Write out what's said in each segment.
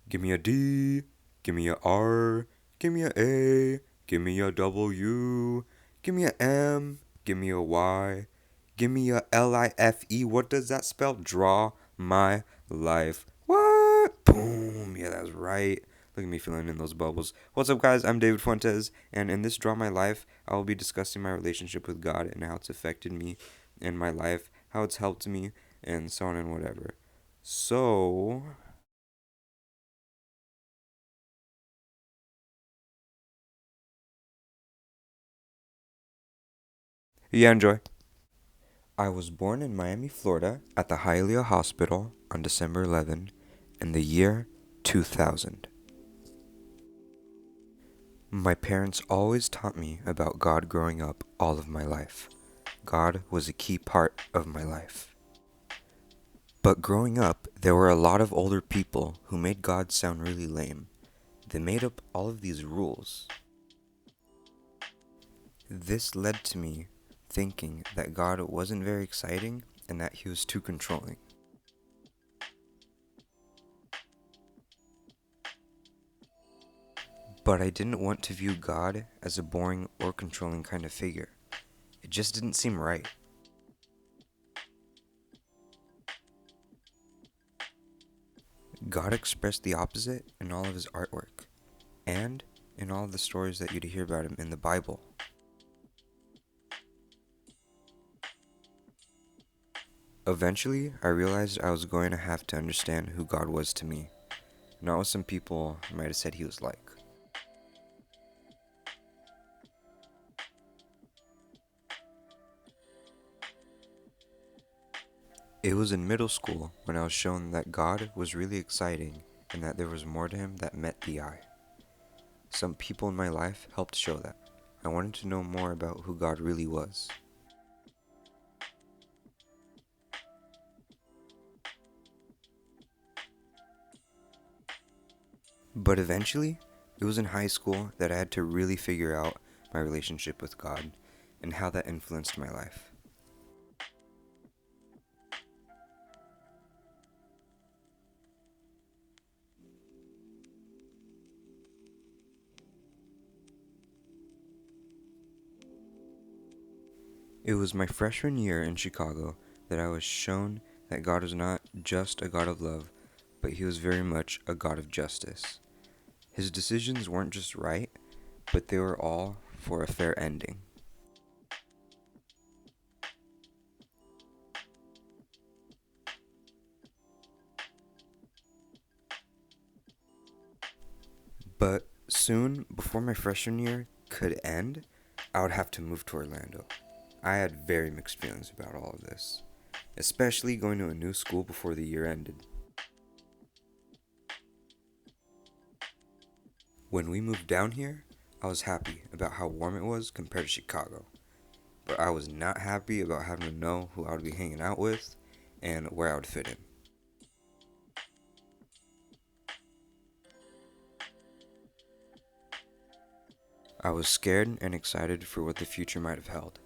Give me a D, give me a R, give me a A, give me a W, give me a M, give me a Y, give me a LIFE. What does that spell? Draw my life. What? Boom. Yeah, that's right. Look at me filling in those bubbles. What's up, guys? I'm David Fuentes, and in this Draw My Life, I will be discussing my relationship with God and how it's affected me in my life, how it's helped me, and so on and whatever. So, yeah, enjoy. I was born in Miami, Florida, at the Hialeah Hospital on December 11th in the year 2000. My parents always taught me about God growing up all of my life. God was a key part of my life. But growing up, there were a lot of older people who made God sound really lame. They made up all of these rules. This led to me thinking that God wasn't very exciting and that he was too controlling. But I didn't want to view God as a boring or controlling kind of figure. It just didn't seem right. God expressed the opposite in all of his artwork, and in all of the stories that you'd hear about him in the Bible. Eventually, I realized I was going to have to understand who God was to me, not what some people might have said he was like. It was in middle school when I was shown that God was really exciting and that there was more to him that met the eye. Some people in my life helped show that. I wanted to know more about who God really was. But eventually, it was in high school that I had to really figure out my relationship with God and how that influenced my life. It was my freshman year in Chicago that I was shown that God was not just a God of love, but he was very much a God of justice. His decisions weren't just right, but they were all for a fair ending. But soon, before my freshman year could end, I would have to move to Orlando. I had very mixed feelings about all of this, especially going to a new school before the year ended. When we moved down here, I was happy about how warm it was compared to Chicago, but I was not happy about having to know who I would be hanging out with and where I would fit in. I was scared and excited for what the future might have held,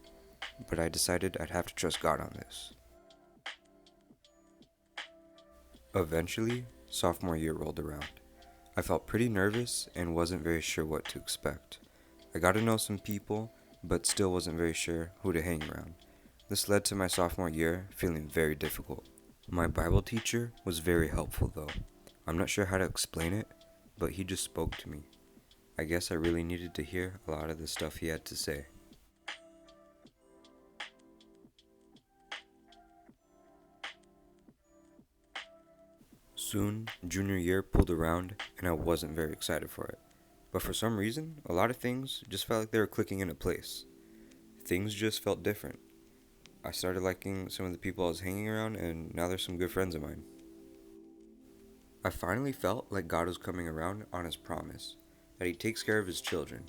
but I decided I'd have to trust God on this. Eventually, sophomore year rolled around. I felt pretty nervous and wasn't very sure what to expect. I got to know some people, but still wasn't very sure who to hang around. This led to my sophomore year feeling very difficult. My Bible teacher was very helpful though. I'm not sure how to explain it, but he just spoke to me. I guess I really needed to hear a lot of the stuff he had to say. Soon, junior year pulled around and I wasn't very excited for it. But for some reason, a lot of things just felt like they were clicking into place. Things just felt different. I started liking some of the people I was hanging around, and now they're some good friends of mine. I finally felt like God was coming around on his promise that he takes care of his children.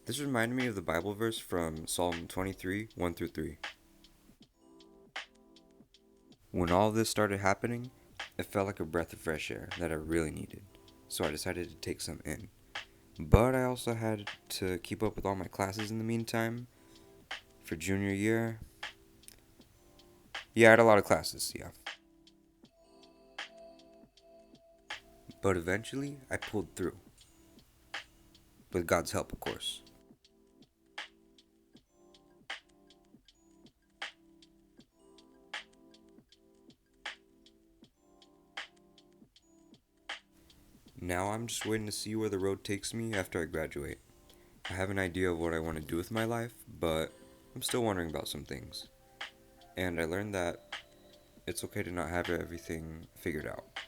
This reminded me of the Bible verse from Psalm 23 1 through 3. When all of this started happening, it felt like a breath of fresh air that I really needed, so I decided to take some in. But I also had to keep up with all my classes in the meantime. For junior year, yeah, I had a lot of classes, yeah. But eventually, I pulled through. With God's help, of course. Now I'm just waiting to see where the road takes me after I graduate. I have an idea of what I want to do with my life, but I'm still wondering about some things. And I learned that it's okay to not have everything figured out.